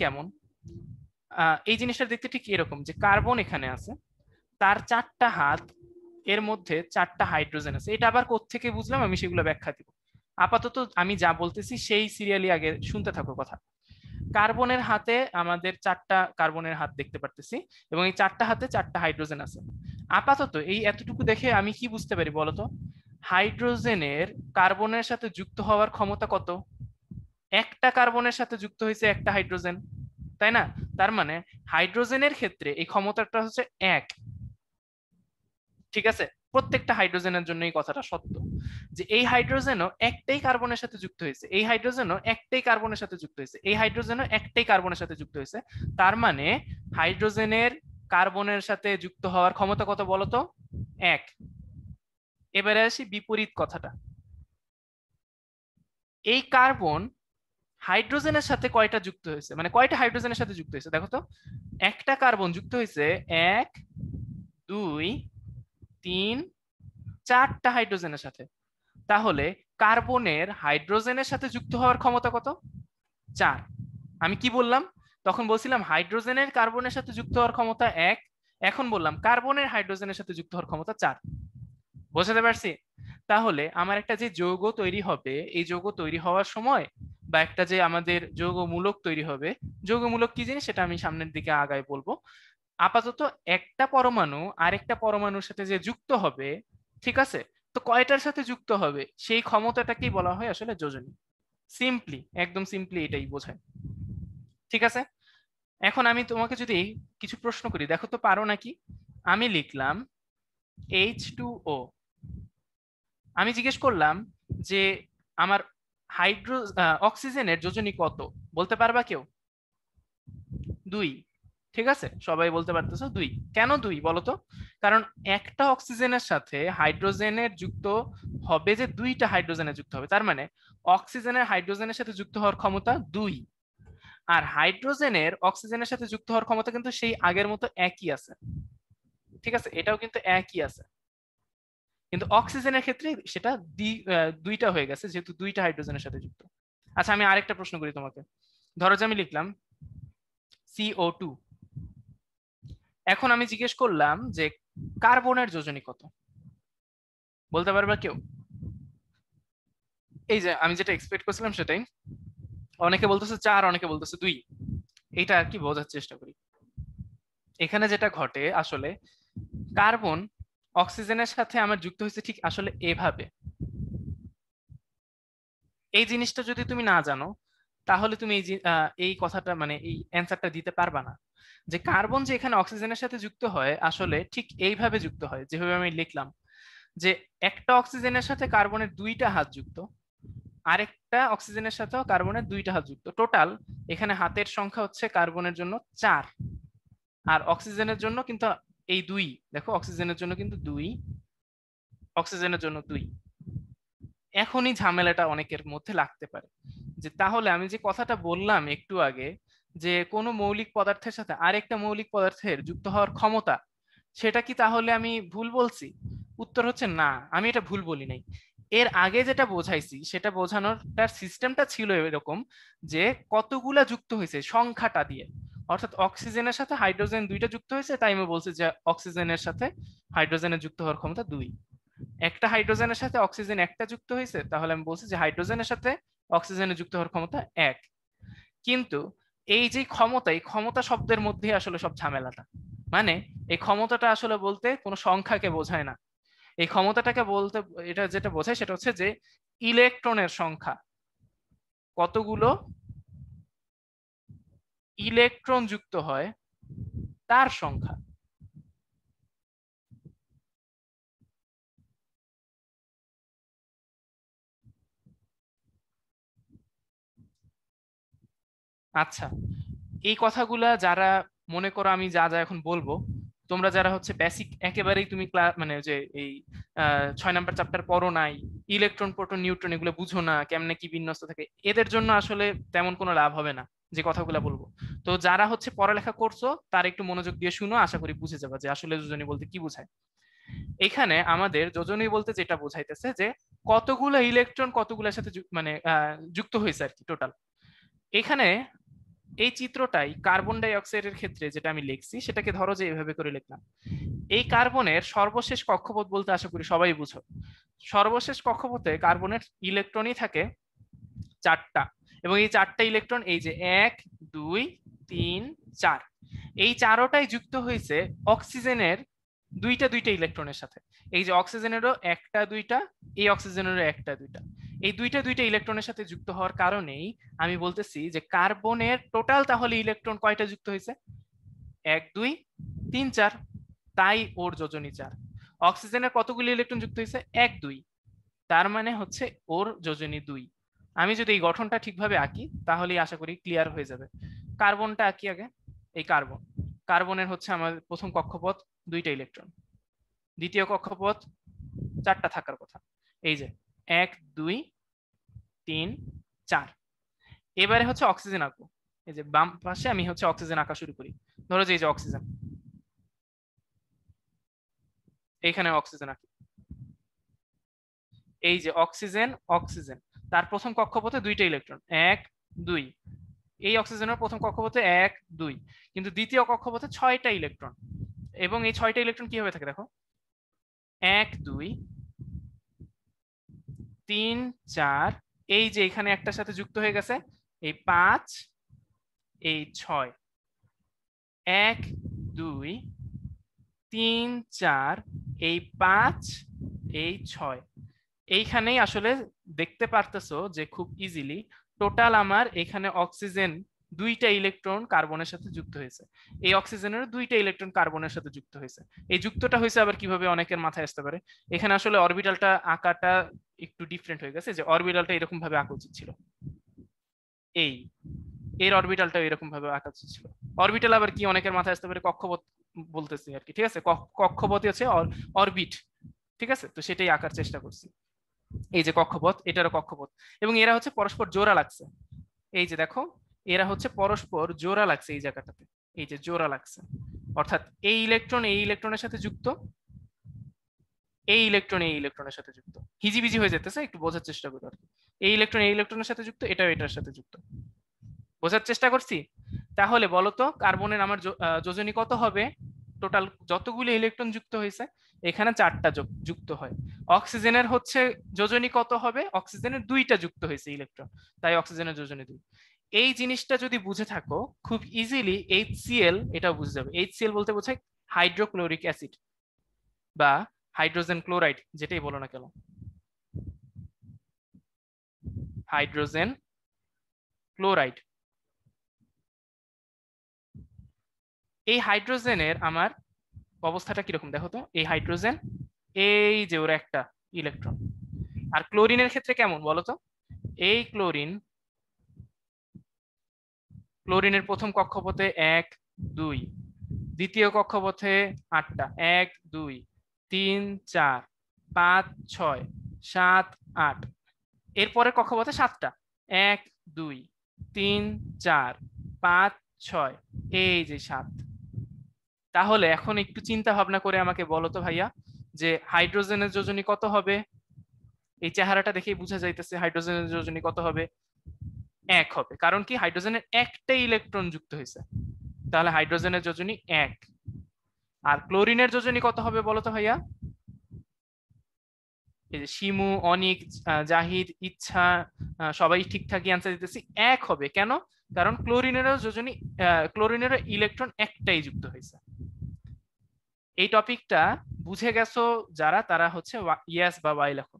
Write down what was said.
কেমন, এই জিনিসটা দেখতে ঠিক এরকম যে কার্বন এখানে আছে, তার 4টা হাত, এর মধ্যে 4টা হাইড্রোজেন আছে। এটা আবার কোত্থেকে বুঝলাম আমি সেগুলো ব্যাখ্যা দিব। আপাতত আমি যা বলতেছি সেই সিরিয়ালি আগে শুনতে থাকো কথা। কার্বনের হাতে আমাদের 4টা কার্বনের হাত দেখতে পারতেছি, এবং এই 4টা হাতে 4টা হাইড্রোজেন আছে। আপাতত এই এতটুকু দেখে আমি কি বুঝতে পারি বলতো? হাইড্রোজেনের কার্বনের সাথে যুক্ত হওয়ার ক্ষমতা কত? একটা কার্বনের সাথে যুক্ত হয়েছে একটা হাইড্রোজেন, তাই না? তার মানে হাইড্রোজেনের ক্ষেত্রে এই ক্ষমতাটা হচ্ছে 1। ঠিক আছে, প্রত্যেকটা হাইড্রোজেনের জন্য এই কথাটা সত্য যে এই হাইড্রোজেনও একটাই কার্বনের সাথে যুক্ত হয়েছে, এই হাইড্রোজেনও একটাই কার্বনের সাথে যুক্ত হয়েছে, এই হাইড্রোজেনও একটাই কার্বনের সাথে যুক্ত হয়েছে। তার মানে হাইড্রোজেনের কার্বনের সাথে যুক্ত হওয়ার ক্ষমতা কত বলতো? 1। এবারে আসি বিপরীত কথাটা। এই কার্বন হাইড্রোজেনের সাথে কয়টা যুক্ত হয়েছে, মানে কয়টা হাইড্রোজেনের সাথে যুক্ত হয়েছে দেখো তো। একটা কার্বন যুক্ত হয়েছে 1 2 3 4টা হাইড্রোজেনের সাথে। তাহলে কার্বনের হাইড্রোজেনের সাথে যুক্ত হওয়ার ক্ষমতা কত? 4। আমি কি বললাম তখন? বলছিলাম হাইড্রোজেনের কার্বনের সাথে যুক্ত হওয়ার ক্ষমতা 1, এখন বললাম কার্বনের হাইড্রোজেনের সাথে যুক্ত হওয়ার ক্ষমতা 4। বোঝাতে পারছি? তাহলে আমার একটা যে যৌগ তৈরি হবে, এই যৌগ তৈরি হওয়ার সময় বা একটা যে আমাদের যৌগমূলক তৈরি হবে, যৌগমূলক কি জিনিস সেটা আমি সামনের দিকে আগায় বলবো। আপাতত একটা পরমাণু আরেকটা পরমাণুর সাথে যে যুক্ত হবে, ঠিক আছে, তো কয়টার সাথে যুক্ত হবে সেই ক্ষমতাটাকেই বলা হয় আসলে যোজনী। সিম্পলি, একদম সিম্পলি এটাই বোঝায়। ঠিক আছে, এখন আমি তোমাকে যদি কিছু প্রশ্ন করি, দেখো তো পারো নাকি। আমি লিখলাম H2O, আমি জিজ্ঞেস করলাম যে আমার অক্সিজেনের যোজনী কত, বলতে পারবা কেউ? 2। ঠিক আছে, সবাই বলতে পারতেছো 2। কেন 2 বলো তো? কারণ একটা অক্সিজেনের সাথে হাইড্রোজেনের যুক্ত হবে যে 2টা হাইড্রোজেনের যুক্ত হবে, তার মানে অক্সিজেনের হাইড্রোজেনের সাথে যুক্ত হওয়ার ক্ষমতা 2। আর হাইড্রোজেনের অক্সিজেনের সাথে যুক্ত হওয়ার ক্ষমতা কিন্তু সেই আগের মতো একই আছে। ঠিক আছে, এটাও কিন্তু একই আছে, কিন্তু অক্সিজেনের ক্ষেত্রে সেটা 2টা হয়ে গেছে যেহেতু 2টা হাইড্রোজেনের সাথে যুক্ত। আচ্ছা, আমি আরেকটা প্রশ্ন করি তোমাকে। ধরো যে আমি লিখলাম CO2, এখন আমি জিজ্ঞেস করলাম যে কার্বনের যোজনী কত, বলতে পারবা কেউ? এই যে আমি যেটা এক্সপেক্ট করছিলাম সেটাই, অনেকে বলতেছে 4, অনেকে বলতেছে 2। এটা আর কি বোঝার চেষ্টা করি। এখানে যেটা ঘটে আসলে, কার্বন অক্সিজেনের সাথে আমার যুক্ত হয়েছে ঠিক আসলে এভাবে। এই জিনিসটা যদি তুমি না জানো তাহলে তুমি এই কথাটা মানে এই অ্যান্সারটা দিতে পারবা না, যে কার্বন যে এখানে অক্সিজেনের সাথে যুক্ত হয় আসলে ঠিক এইভাবে যুক্ত হয় যেভাবে আমি লিখলাম, যে একটা অক্সিজেনের সাথে কার্বনের 2টা হাত যুক্ত, আরেকটা অক্সিজেনের সাথেও কার্বনের 2টা হাত যুক্ত। টোটাল এখানে হাতের সংখ্যা হচ্ছে কার্বনের জন্য 4, আর অক্সিজেনের জন্য কিন্তু এই 2। দেখো অক্সিজেনের জন্য কিন্তু 2, অক্সিজেনের জন্য 2। এখনই ঝামেলাটা অনেকের মধ্যে লাগতে পারে যে তাহলে আমি যে কথাটা বললাম একটু আগে, যে কোনো মৌলিক পদার্থের সাথে আরেকটা মৌলিক পদার্থের যুক্ত হওয়ার ক্ষমতা, সেটা কি তাহলে আমি ভুল বলছি? উত্তর হচ্ছে না, আমি এটা ভুল বলি নাই। এর আগে যেটা বোঝাইছি সেটা বোঝানোর তার সিস্টেমটা ছিল এরকম যে কতগুলা যুক্ত হয়েছে সংখ্যাটা দিয়ে, অর্থাৎ অক্সিজেনের সাথে হাইড্রোজেন 2টা যুক্ত হয়েছে, তাই আমি বলছি যে অক্সিজেনের সাথে হাইড্রোজেনের যুক্ত হওয়ার ক্ষমতা 2। একটা হাইড্রোজেনের সাথে অক্সিজেন একটা যুক্ত হয়েছে, তাহলে আমি বলছি যে হাইড্রোজেনের সাথে অক্সিজেনের যুক্ত হওয়ার ক্ষমতা 1। কিন্তু এই যে ক্ষমতা, এই ক্ষমতা শব্দের মধ্যে আসলে সব ঝামেলাটা। মানে এই ক্ষমতাটা আসলে বলতে কোনো সংখ্যাকে বোঝায় না। এই ক্ষমতাটাকে বলতে এটা যেটা বোঝায় সেটা হচ্ছে যে ইলেকট্রনের সংখ্যা, কতগুলো ইলেকট্রন যুক্ত হয় তার সংখ্যা। আচ্ছা, এই কথাগুলা যারা মনে করো আমি যা যা এখন বলবো, তোমরা যারা হচ্ছে বেসিক একেবারেই তুমি ক্লাস মানে যে এই 6 নাম্বার চ্যাপ্টার পড়ো নাই, ইলেকট্রন প্রোটন নিউট্রন এগুলো বুঝো না কেমনে কি বিন্যস্ত থাকে, এদের জন্য আসলে তেমন কোনো লাভ হবে না যে কথাগুলো বলবো। তো যারা হচ্ছে পড়ালেখা করছো তারা একটু মনোযোগ দিয়ে শুনো, আশা করি বুঝে যাবে যে আসলে যোজনী বলতে কি বোঝায়। এখানে আমাদের যোজনী বলতে যেটা বোঝাইতেছে যে কতগুলো ইলেকট্রন কতগুলোর সাথে মানে যুক্ত হয়েছে আর কি টোটাল। এখানে এই চিত্রটাই কার্বন ডাই অক্সাইডের ক্ষেত্রে যেটা আমি লিখছি সেটাকে ধরো যে এভাবে করে লিখলাম। এই কার্বনের সর্বশেষ কক্ষপথ বলতে আশা করি সবাই বুঝো। সর্বশেষ কক্ষপথে কার্বনের ইলেকট্রনই থাকে 4টা, এবং এই 4টা ইলেকট্রন এই যে 1 2 3 4, এই 4টাই যুক্ত হয়েছে অক্সিজেনের দুইটা দুইটা ইলেকট্রনের সাথে। এই যে অক্সিজেনেরও 1টা 2টা, এই অক্সিজেনেরও 1টা 2টা, এই দুইটা দুইটা ইলেকট্রনের সাথে যুক্ত হওয়ার কারণেই আমি বলতেছি যে কার্বনের টোটাল তাহলে ইলেকট্রন কয়টা যুক্ত হয়েছে? 1 2 3 4, তাই ওর যোজনী 4। অক্সিজেনের কতগুলি ইলেকট্রন যুক্ত হয়েছে? 1 2, তার মানে হচ্ছে ওর যোজনী 2। আমি যদি এই গঠনটা ঠিকভাবে আঁকি তাহলে আশা করি ক্লিয়ার হয়ে যাবে। কার্বনটা আঁকি আগে। এই কার্বন, কার্বনের হচ্ছে আমাদের প্রথম কক্ষপথ 2টা ইলেকট্রন, দ্বিতীয় কক্ষপথ 4টা থাকার কথা। এই যে 1 2 3 4। এবারে হচ্ছে অক্সিজেন আঁকবো। এই যে বাম পাশে আমি হচ্ছে অক্সিজেন আঁকা শুরু করি। ধরো যে এই যে অক্সিজেন, এইখানে অক্সিজেন আঁকি। এই যে অক্সিজেন, অক্সিজেন তার প্রথম কক্ষপথে 2টা ইলেকট্রন 1 2, এই অক্সিজেনের প্রথম কক্ষপথে 1 2, কিন্তু দ্বিতীয় কক্ষপথে 6টা ইলেকট্রন, এবং এই 6টা ইলেকট্রন কিভাবে থাকে দেখো, 1 2 3 4, এই যে এখানে একটার সাথে যুক্ত হয়ে গেছে এই 5 এই 6, 1 2 3 4 এই 5 এই 6। এইখানেই আসলে দেখতে পারতেছো যে খুব ইজিলি টোটাল আমার এখানে অক্সিজেন 2টা ইলেকট্রন কার্বনের সাথে যুক্ত হয়েছে, এই অক্সিজেনের 2টা ইলেকট্রন কার্বনের সাথে যুক্ত হয়েছে। এই যুক্তটা হয়েছে আবার কিভাবে অনেকের মাথায় আসতে পারে, এখানে আসলে অরবিটালটা আঁকাটা একটু ডিফারেন্ট হয়ে গেছে, যে অরবিটালটা এরকম ভাবে আঁকা উচিত ছিল, এই এর অরবিটালটা এরকম ভাবে আঁকা উচিত ছিল। অরবিটাল আবার কি অনেকের মাথায় আসতে পারে, কক্ষপথ বলতেছি আর কি, ঠিক আছে, কক্ষপথই হচ্ছে অরবিট, ঠিক আছে, তো সেটাই আঁকার চেষ্টা করছি। এই যে কক্ষপথ, এটারও কক্ষপথ, এবং এরা হচ্ছে পরস্পর জোড়া লাগছে। এই যে দেখো এরা হচ্ছে পরস্পর জোড়া লাগছে এই জায়গাটাতে, এই যে জোড়া লাগছে, অর্থাৎ এই ইলেকট্রন এই ইলেকট্রনের সাথে যুক্ত, এই ইলেকট্রন এই ইলেকট্রনের সাথে যুক্ত, হিজিবিজি হয়ে যেতেছে, একটু বোঝার চেষ্টা করো আর কি। এই ইলেকট্রন এই ইলেকট্রনের সাথে যুক্ত, এটাও এটার সাথে যুক্ত, বোঝার চেষ্টা করছি। তাহলে বলতো কার্বনের আমার যোজনী কত হবে? টোটাল যতগুলো ইলেকট্রন যুক্ত হয়েছে এখানে 4টা যুক্ত হয়। অক্সিজেনের হচ্ছে যোজনী কত হবে? অক্সিজেনের 2টা যুক্ত হয়েছে ইলেকট্রন, তাই অক্সিজেনের যোজনী 2। এই জিনিসটা যদি বুঝে থাকো খুব ইজিলি HCl এটাও বুঝে যাবে। HCl বলতে বোঝায় হাইড্রোক্লোরিক অ্যাসিড বা হাইড্রোজেন ক্লোরাইড, যেটাই বলো না কেন, হাইড্রোজেন ক্লোরাইড। এই হাইড্রোজেনের আমার অবস্থাটা কিরকম দেখো তো, এই হাইড্রোজেন এই যে ওর একটা ইলেকট্রন, আর ক্লোরিনের ক্ষেত্রে কেমন বলতো, এই ক্লোরিনের প্রথম কক্ষপথে 1 2, দ্বিতীয় কক্ষপথে 8টা 1 2 3 4 5 6 7 8, এরপরে কক্ষপথে 7টা 1 2 3 4 5 6, এই যে 7। তাহলে এখন একটু চিন্তা ভাবনা করে আমাকে বলো তো ভাইয়া, যে হাইড্রোজেনের যোজনী কত হবে? এই চেহারাটা দেখেই বোঝা যাইতেছে হাইড্রোজেনের যোজনী কত হবে, 1 হবে, কারণ কি হাইড্রোজেনের একটাই ইলেকট্রন যুক্ত হয়েছে, তাহলে হাইড্রোজেনের যোজনী 1। আর ক্লোরিনের যোজনী কত হবে বলো তো ভাইয়া? এই যে শিমু, অনিক, জাহিদ, ইচ্ছা, সবাই ঠিকঠাকই অ্যান্সার দিতেছি, 1 হবে। কেন? কারণ ক্লোরিনেরও যোজনী, ক্লোরিনেরও ইলেকট্রন একটাই যুক্ত হয়েছে। এই টপিকটা বুঝে গেছো যারা, তারা হচ্ছে ইয়েস বা ওয়াই লেখো।